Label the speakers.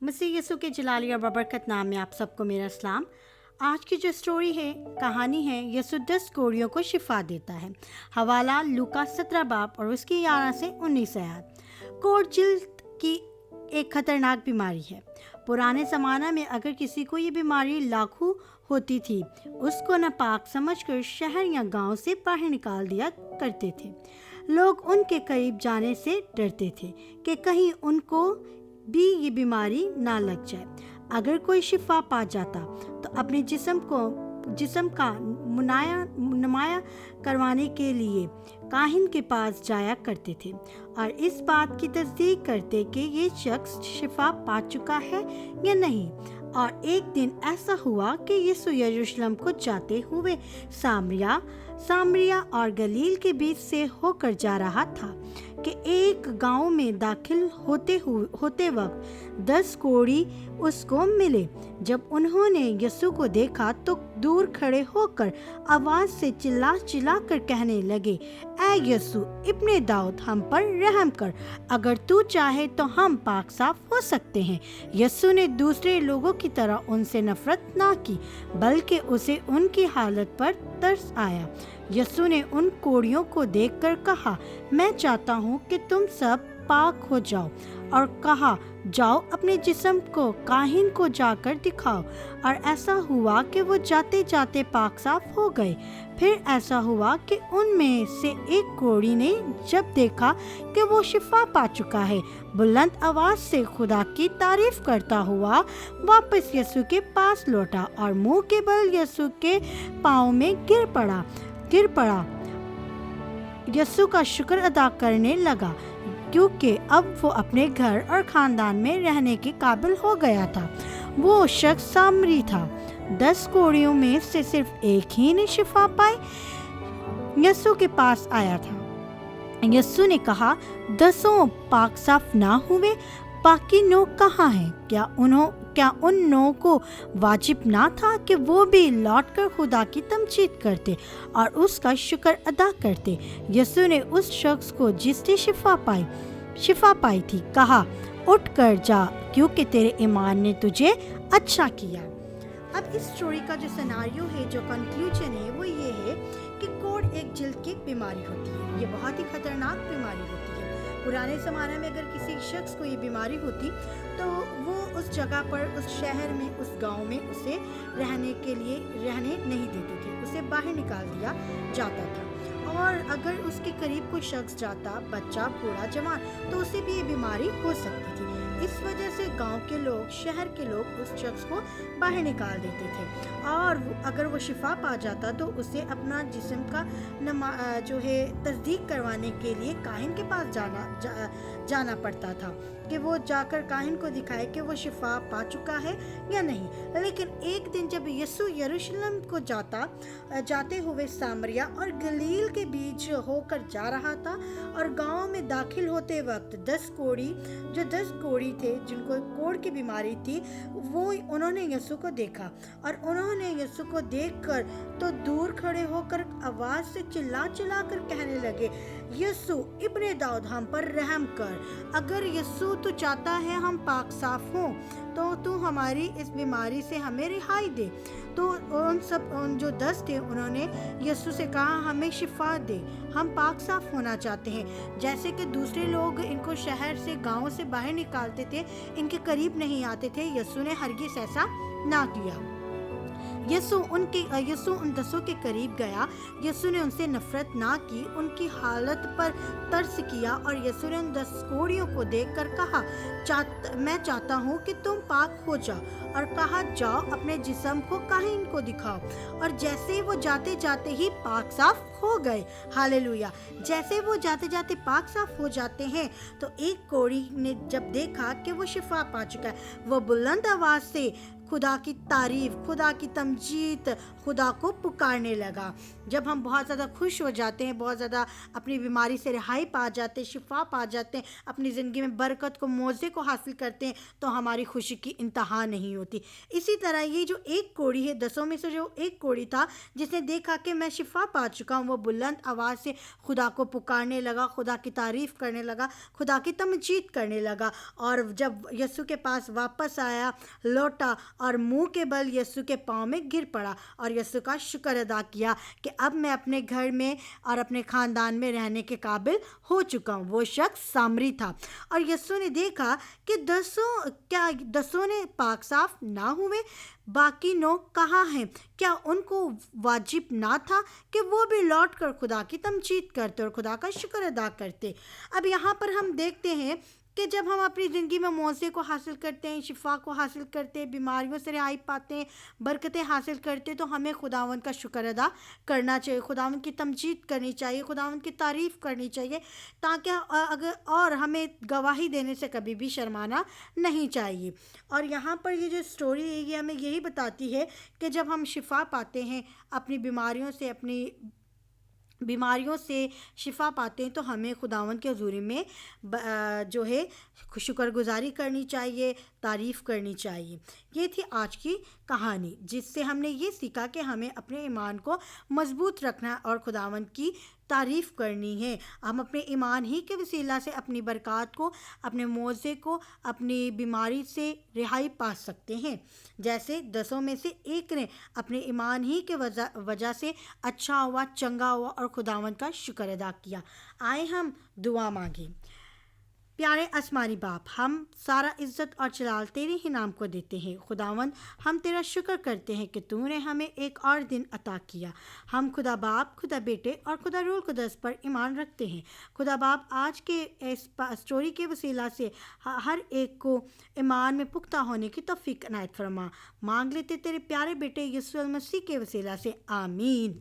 Speaker 1: मसीह यीशु के जलाली और बबरकत नाम में आप सबको मेरा सलाम। आज की जो स्टोरी है, कहानी है, यीशु 10 कोढ़ियों को शिफा देता है। हवाला लूका 17 बाब और उसकी 11 से 19 आयत। कोढ़ जिल्द की एक खतरनाक बीमारी है। पुराने ज़माना में अगर किसी को ये बीमारी लागू होती थी, उसको नापाक समझकर शहर या गांव से बाहर निकाल दिया करते थे। लोग उनके करीब जाने से डरते थे कि कहीं उनको भी ये बीमारी ना लग जाए। अगर कोई शिफा पा जाता तो अपने जिस्म का नुमाया करवाने के लिए काहिन के पास जाया करते थे और इस बात की तस्दीक करते कि ये शख्स शिफा पा चुका है या नहीं। और एक दिन ऐसा हुआ कि यीशु यरूशलेम को जाते हुए सामरिया और गलील के बीच से होकर जा रहा था कि एक गांव में दाखिल होते वक्त 10 कोढ़ी उसको मिले। जब उन्होंने यीशु को देखा तो दूर खड़े होकर आवाज से चिल्ला कर कहने लगे, ऐ यीशु इब्ने दाऊद, हम पर रहम कर। अगर तू चाहे तो हम पाक साफ हो सकते हैं। यीशु ने दूसरे लोगों की तरह उनसे नफरत ना की, बल्कि उसे उनकी हालत पर तरस आया। यीशु ने उन कोढ़ियों को देखकर कहा, मैं चाहता हूँ कि तुम सब पाक हो जाओ। और कहा, जाओ अपने जिस्म को काहिन को जाकर दिखाओ। और ऐसा हुआ कि वो जाते जाते पाक साफ हो गए। फिर ऐसा हुआ कि उनमें से एक कोढ़ी ने जब देखा कि वो शिफा पा चुका है, बुलंद आवाज से खुदा की तारीफ करता हुआ वापस यीशु के पास लौटा और मुंह के बल यीशु के पाँव में गिर पड़ा। यीशु का शुक्र अदा करने लगा, क्योंकि अब वो अपने घर और खानदान में रहने के काबिल हो गया था। वो शख्स सामरी था। 10 कोढ़ियों में से सिर्फ एक ही ने शिफा पाई यीशु के पास आया था। यीशु ने कहा, 10 पाक साफ ना हुए, बाकी 9 कहाँ हैं? क्या उन 9 को वाजिब ना था कि वो भी लौटकर खुदा की तमजीद करते और उसका शुक्र अदा करते? यीशु ने उस शख्स को जिसने शिफा पाई थी कहा, उठ कर जा, क्योंकि तेरे ईमान ने तुझे अच्छा किया। अब इस स्टोरी का जो सिनारियो है, जो कंक्लूजन है, वो ये है कि कोढ़ एक जिल्द की बीमारी होती है। ये बहुत ही खतरनाक बीमारी होती है। पुराने ज़माने में अगर किसी शख्स को ये बीमारी होती तो वो उस जगह पर, उस शहर में, उस गांव में उसे रहने नहीं देते थे, उसे बाहर निकाल दिया जाता था। और अगर उसके करीब कोई शख्स जाता, बच्चा, बूढ़ा, जवान, तो उसे भी ये बीमारी हो सकती थी। इस वजह से गांव के लोग, शहर के लोग उस शख्स को बाहर निकाल देते थे। और अगर वो शिफा पा जाता तो उसे अपना जिस्म का तस्दीक करवाने के लिए काहिन के पास जाना पड़ता था कि वो जाकर काहिन को दिखाए कि वो शिफा पा चुका है या नहीं। लेकिन एक दिन जब यीशु यरूशलेम को जाते हुए सामरिया और गलील के बीच होकर जा रहा था और गांव में दाखिल होते वक्त 10 कोढ़ी थे, जिनको कोढ़ की बीमारी थी, उन्होंने यीशु को देखा। और उन्होंने यीशु को देखकर तो दूर खड़े होकर आवाज से चिल्ला कर कहने लगे, यीशु इब्ने दाऊद, हम पर रहम कर। अगर यीशु तू चाहता है हम पाक साफ हों तो तू हमारी इस बीमारी से हमें रिहाई दे। तो उन जो 10 थे, उन्होंने यीशु से कहा, हमें शिफा दे, हम पाक साफ होना चाहते हैं। जैसे कि दूसरे लोग इनको शहर से, गांव से बाहर निकालते थे, इनके करीब नहीं आते थे, यीशु ने हरगिज़ ऐसा ना किया। यीशु उन 10 के करीब गया। यीशु ने उनसे नफरत ना की, उनकी हालत पर तरस किया और यीशु ने उन 10 कोढ़ियों को देखकर कहा, मैं चाहता हूँ कि तुम पाक हो जाओ। और कहा, जाओ अपने जिस्म को काहिन को दिखाओ। और जैसे ही वो जाते ही पाक साफ हो गए। हालेलुया। जैसे वो जाते पाक साफ हो जाते हैं तो एक कोढ़ी ने जब देखा कि वो शिफा पा चुका है, वो बुलंद आवाज से خدا کی تعریف، خدا کی تمجید، خدا کو پکارنے لگا۔ جب ہم بہت زیادہ خوش ہو جاتے ہیں، بہت زیادہ اپنی بیماری سے رہائی پا جاتے ہیں، شفا پا جاتے ہیں، اپنی زندگی میں برکت کو، معاوضے کو حاصل کرتے ہیں، تو ہماری خوشی کی انتہا نہیں ہوتی۔ اسی طرح یہ جو ایک کوڑی ہے، 10 میں سے جو ایک کوڑی تھا، جس نے دیکھا کہ میں شفا پا چکا ہوں، وہ بلند آواز سے خدا کو پکارنے لگا، خدا کی تعریف کرنے لگا، خدا کی تمجید کرنے لگا، اور جب یسوع کے پاس واپس آیا، لوٹا اور منہ کے بل یسوع کے پاؤں میں گر پڑا اور یسوع کا شکر ادا کیا کہ اب میں اپنے گھر میں اور اپنے خاندان میں رہنے کے قابل ہو چکا ہوں۔ وہ شخص سامری تھا، اور یسوع نے دیکھا کہ 10 نے پاک صاف نہ ہوئے، باقی 9 کہاں ہیں؟ کیا ان کو واجب نہ تھا کہ وہ بھی لوٹ کر خدا کی تمجید کرتے اور خدا کا شکر ادا کرتے؟ اب یہاں پر ہم دیکھتے ہیں کہ جب ہم اپنی زندگی میں معاوضے کو حاصل کرتے ہیں، شفا کو حاصل کرتے ہیں، بیماریوں سے رہائی پاتے ہیں، برکتیں حاصل کرتے ہیں، تو ہمیں خداوند کا شکر ادا کرنا چاہیے، خداوند کی تمجید کرنی چاہیے، خداوند کی تعریف کرنی چاہیے، تاکہ اور ہمیں گواہی دینے سے کبھی بھی شرمانا نہیں چاہیے۔ اور یہاں پر یہ جو سٹوری ہے، یہ ہمیں یہی بتاتی ہے کہ جب ہم شفا پاتے ہیں، اپنی بیماریوں سے شفا پاتے ہیں، تو ہمیں خداوند کے حضوری میں جو ہے شکر گزاری کرنی چاہیے، تعریف کرنی چاہیے۔ یہ تھی آج کی کہانی، جس سے ہم نے یہ سیکھا کہ ہمیں اپنے ایمان کو مضبوط رکھنا اور خداوند کی تعریف کرنی ہے۔ ہم اپنے ایمان ہی کے وسیلہ سے اپنی برکات کو، اپنے معاوضے کو، اپنی بیماری سے رہائی پا سکتے ہیں، جیسے 10 میں سے ایک نے اپنے ایمان ہی کے وجہ سے اچھا ہوا، چنگا ہوا اور خداوند کا شکر ادا کیا۔ آئے ہم دعا مانگیں۔ پیارے آسمانی باپ، ہم سارا عزت اور جلال تیرے ہی نام کو دیتے ہیں۔ خداوند، ہم تیرا شکر کرتے ہیں کہ تو نے ہمیں ایک اور دن عطا کیا۔ ہم خدا باپ، خدا بیٹے اور خدا روح القدس پر ایمان رکھتے ہیں۔ خدا باپ، آج کے اس اسٹوری کے وسیلہ سے ہر ایک کو ایمان میں پختہ ہونے کی توفیق عنایت فرما۔ مانگ لیتے تیرے پیارے بیٹے یسوع المسیح کے وسیلہ سے، آمین۔